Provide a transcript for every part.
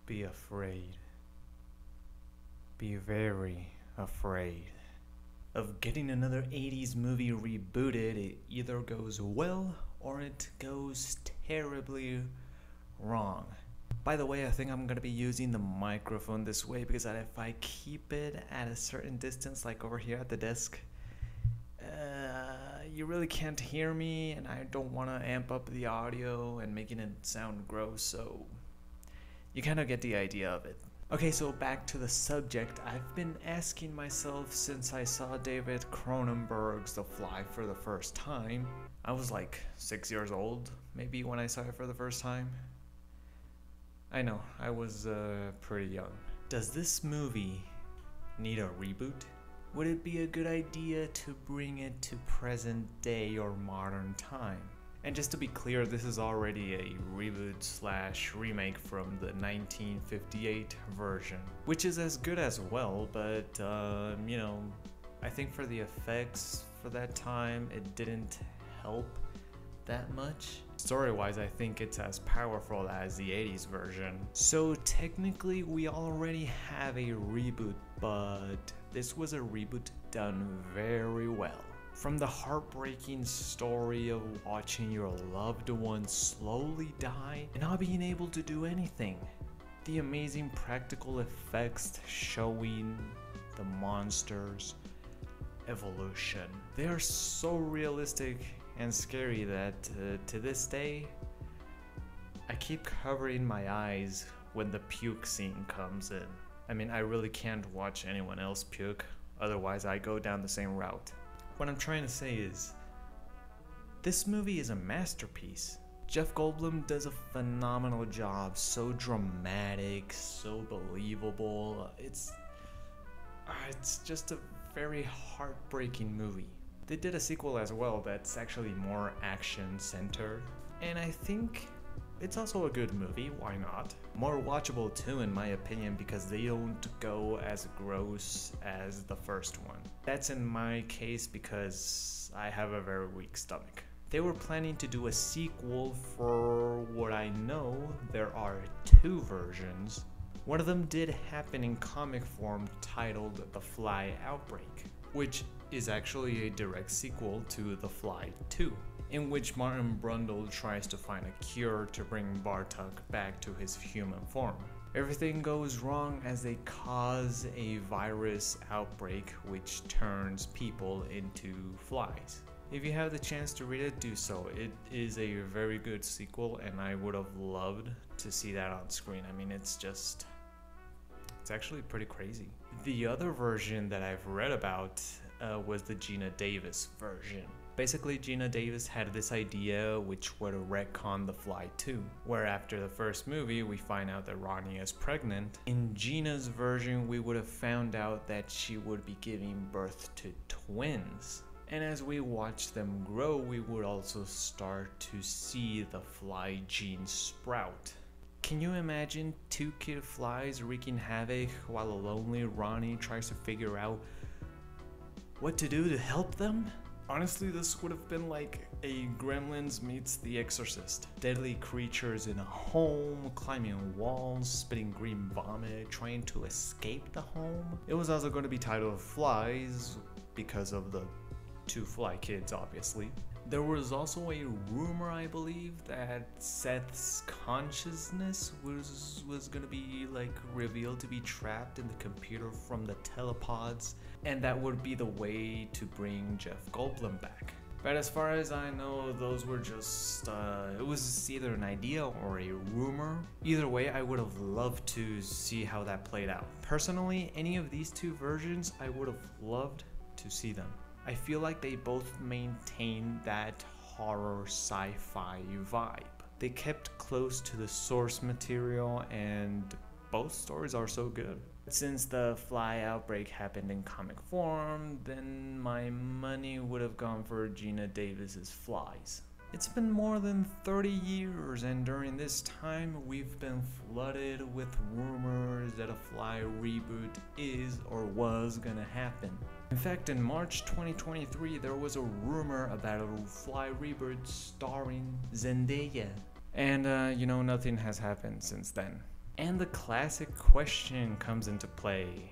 Be afraid. Be very afraid of getting another 80s movie rebooted. It either goes well or it goes terribly wrong. By the way, I think I'm gonna be using the microphone this way because if I keep it at a certain distance, like over here at the desk, you really can't hear me, and I don't want to amp up the audio and making it sound gross, so you kind of get the idea of it. Okay, so back to the subject. I've been asking myself since I saw David Cronenberg's The Fly for the first time. I was like 6 years old, maybe, when I saw it for the first time. I know, I was pretty young. Does this movie need a reboot? Would it be a good idea to bring it to present day or modern time? And just to be clear, this is already a reboot/remake from the 1958 version, which is as good as well, but you know, I think for the effects for that time, it didn't help that much. Story-wise, I think it's as powerful as the 80s version. So technically, we already have a reboot, but this was a reboot done very well. From the heartbreaking story of watching your loved one slowly die and not being able to do anything, the amazing practical effects showing the monsters' evolution. They are so realistic and scary that to this day, I keep covering my eyes when the puke scene comes in. I mean, I really can't watch anyone else puke, otherwise I go down the same route. What I'm trying to say is, this movie is a masterpiece. Jeff Goldblum does a phenomenal job, so dramatic, so believable. It's just a very heartbreaking movie. They did a sequel as well that's actually more action-centered, and I think it's also a good movie, why not? More watchable too, in my opinion, because they don't go as gross as the first one. That's in my case because I have a very weak stomach. They were planning to do a sequel. For what I know, there are 2 versions. One of them did happen in comic form, titled The Fly Outbreak, which is actually a direct sequel to The Fly 2, in which Martin Brundle tries to find a cure to bring Bartok back to his human form. Everything goes wrong as they cause a virus outbreak which turns people into flies. If you have the chance to read it, do so. It is a very good sequel, and I would have loved to see that on screen. I mean, it's actually pretty crazy. The other version that I've read about was the Gina Davis version. Basically, Gina Davis had this idea which would retcon The Fly 2, where after the first movie we find out that Ronnie is pregnant. In Gina's version, we would have found out that she would be giving birth to twins. And as we watch them grow, we would also start to see the fly gene sprout. Can you imagine 2 kid flies wreaking havoc while a lonely Ronnie tries to figure out what to do to help them? Honestly, this would have been like a Gremlins meets The Exorcist. Deadly creatures in a home, climbing walls, spitting green vomit, trying to escape the home. It was also going to be titled Flies because of the 2 fly kids, obviously. There was also a rumor, I believe, that Seth's consciousness was gonna be like revealed to be trapped in the computer from the telepods, and that would be the way to bring Jeff Goldblum back. But as far as I know, those were just, it was either an idea or a rumor. Either way, I would have loved to see how that played out. Personally, any of these 2 versions, I would have loved to see them. I feel like they both maintain that horror sci-fi vibe. They kept close to the source material, and both stories are so good. Since the fly outbreak happened in comic form, then my money would have gone for Gina Davis's Flies. It's been more than 30 years, and during this time we've been flooded with rumors that a Fly reboot is or was gonna happen. In fact, in March 2023, there was a rumor about a Fly reboot starring Zendaya. And, you know, nothing has happened since then. And the classic question comes into play.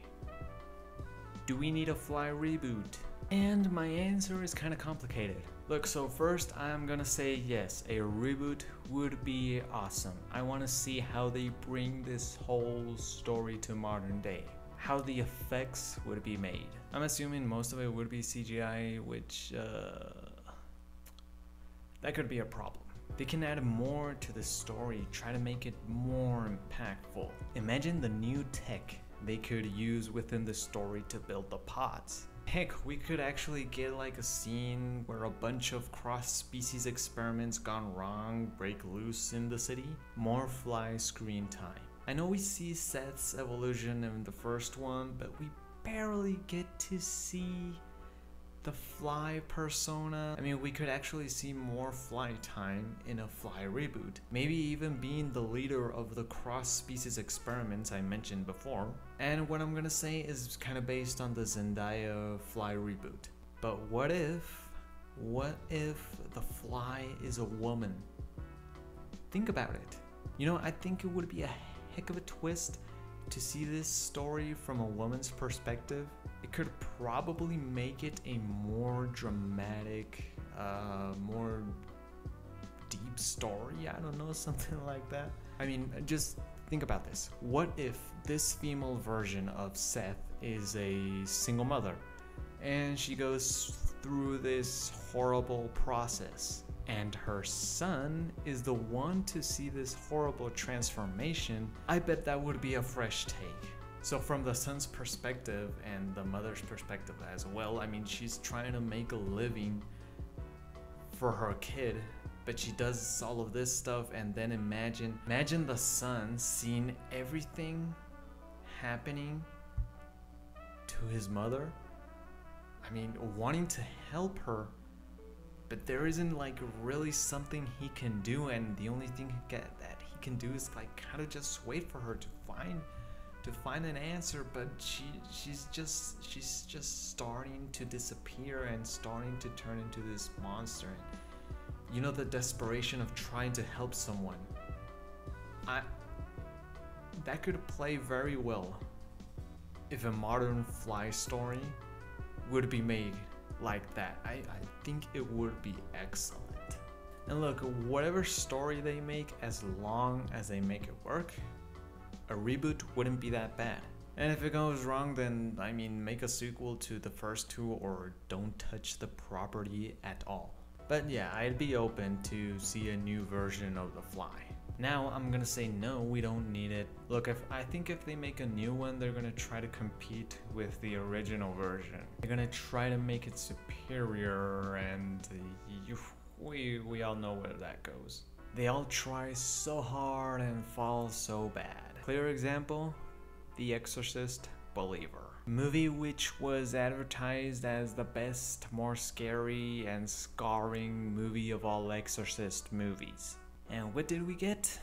Do we need a Fly reboot? And my answer is kind of complicated. Look, so first I'm gonna say yes, a reboot would be awesome. I want to see how they bring this whole story to modern day. How the effects would be made. I'm assuming most of it would be CGI, which that could be a problem. They can add more to the story, try to make it more impactful. Imagine the new tech they could use within the story to build the pods. Heck, we could actually get like a scene where a bunch of cross-species experiments gone wrong break loose in the city. More Fly screen time. I know we see Seth's evolution in the first one, but we barely get to see the Fly persona. I mean, we could actually see more Fly time in a Fly reboot. Maybe even being the leader of the cross-species experiments I mentioned before. And what I'm gonna say is kind of based on the Zendaya Fly reboot. But what if the Fly is a woman? Think about it. You know, I think it would be a heck of a twist to see this story from a woman's perspective. It could probably make it a more dramatic, more deep story. I don't know, something like that. I mean, just think about this. What if this female version of Seth is a single mother and she goes through this horrible process, and her son is the one to see this horrible transformation? I bet that would be a fresh take. So from the son's perspective and the mother's perspective as well, I mean, she's trying to make a living for her kid, but she does all of this stuff, and then imagine the son seeing everything happening to his mother. I mean, wanting to help her, but there isn't like really something he can do, and the only thing that he can do is like kind of just wait for her to find an answer. But she's just starting to disappear and starting to turn into this monster. You know, the desperation of trying to help someone. That could play very well if a modern Fly story would be made like that. I think it would be excellent. And look, whatever story they make, as long as they make it work, a reboot wouldn't be that bad. And if it goes wrong, then I mean, make a sequel to the first two, or don't touch the property at all. But yeah, I'd be open to see a new version of The Fly. Now I'm gonna say no, we don't need it. Look, I think if they make a new one, they're gonna try to compete with the original version. They're gonna try to make it superior, and we all know where that goes. They all try so hard and fall so bad. Clear example, The Exorcist Believer. Movie which was advertised as the best, more scary and scarring movie of all Exorcist movies. And what did we get?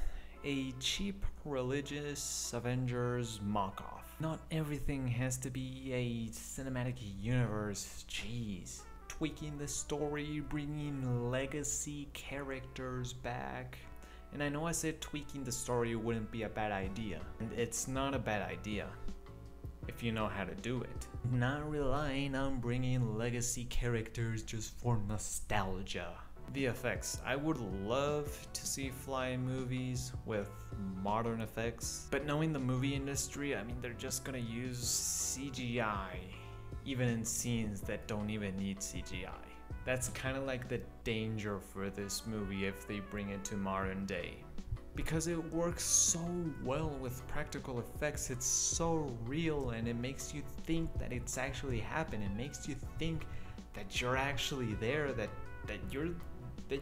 A cheap religious Avengers mock-off. Not everything has to be a cinematic universe, jeez. Tweaking the story, bringing legacy characters back. And I know I said tweaking the story wouldn't be a bad idea. And it's not a bad idea if you know how to do it. Not relying on bringing legacy characters just for nostalgia. VFX. I would love to see Fly movies with modern effects, but knowing the movie industry, I mean, they're just gonna use CGI, even in scenes that don't even need CGI. That's kind of like the danger for this movie if they bring it to modern day. Because it works so well with practical effects, it's so real, and it makes you think that it's actually happened. It makes you think that you're actually there, that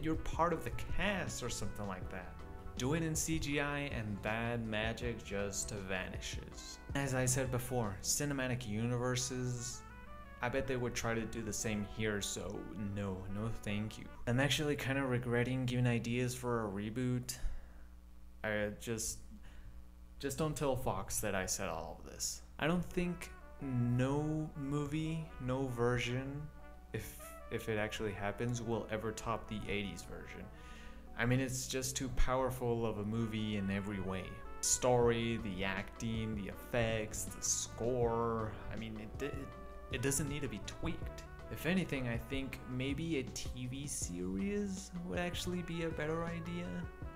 you're part of the cast or something like that. Do it in CGI and that magic just vanishes. As I said before, cinematic universes, I bet they would try to do the same here, so no thank you. I'm actually kind of regretting giving ideas for a reboot. I just don't tell Fox that I said all of this. I don't think no movie, no version, if it actually happens, will ever top the 80s version. I mean, it's just too powerful of a movie in every way. Story, the acting, the effects, the score, I mean, it doesn't need to be tweaked. If anything, I think maybe a TV series would actually be a better idea.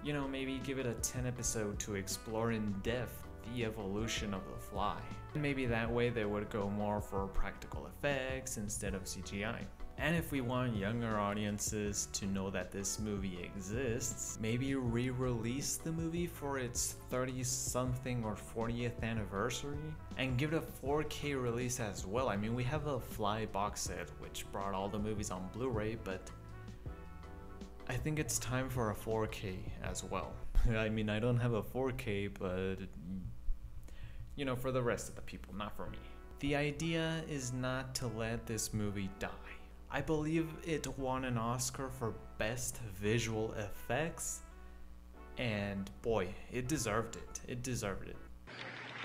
You know, maybe give it a 10 episode to explore in depth the evolution of the Fly. Maybe that way they would go more for practical effects instead of CGI. And if we want younger audiences to know that this movie exists, maybe re-release the movie for its 30-something or 40th anniversary and give it a 4K release as well. I mean, we have a Fly box set which brought all the movies on Blu-ray, but I think it's time for a 4K as well. I mean, I don't have a 4K, but you know, for the rest of the people, not for me. The idea is not to let this movie die. I believe it won an Oscar for Best Visual Effects, and boy, it deserved it. It deserved it.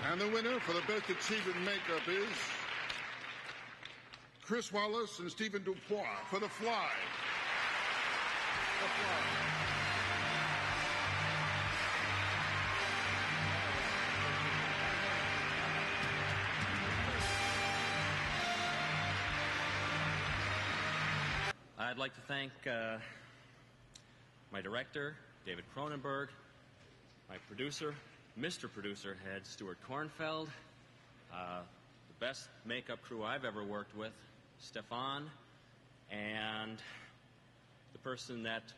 And the winner for the Best Achievement Makeup is Chris Wallace and Stephen Dupois for The Fly. The Fly. I'd like to thank my director, David Cronenberg, my producer, Mr. Producer Head, Stuart Kornfeld, the best makeup crew I've ever worked with, Stefan, and the person that,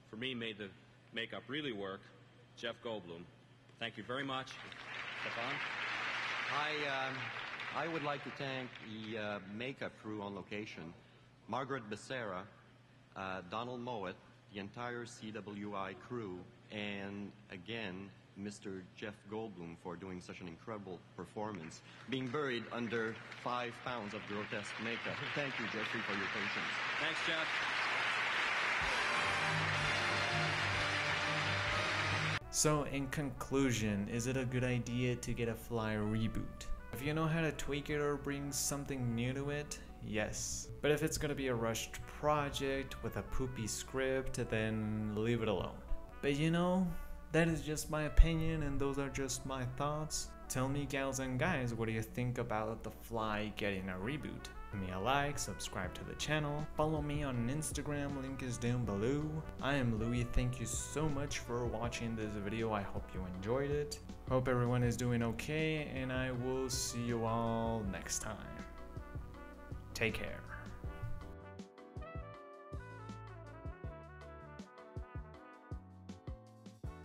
for me, made the makeup really work, Jeff Goldblum. Thank you very much, Stefan. I would like to thank the makeup crew on location, Margaret Becerra, Donald Mowat, the entire CWI crew, and again, Mr. Jeff Goldblum for doing such an incredible performance, being buried under 5 pounds of grotesque makeup. Thank you, Jeffrey, for your patience. Thanks, Jeff. So in conclusion, is it a good idea to get a Fly reboot? If you know how to tweak it or bring something new to it, yes. But if it's gonna be a rushed project with a poopy script, then leave it alone. But you know, that is just my opinion and those are just my thoughts. Tell me, gals and guys, what do you think about The Fly getting a reboot? Give me a like, subscribe to the channel, follow me on Instagram, link is down below. I am Louis, thank you so much for watching this video, I hope you enjoyed it. Hope everyone is doing okay, and I will see you all next time. Take care.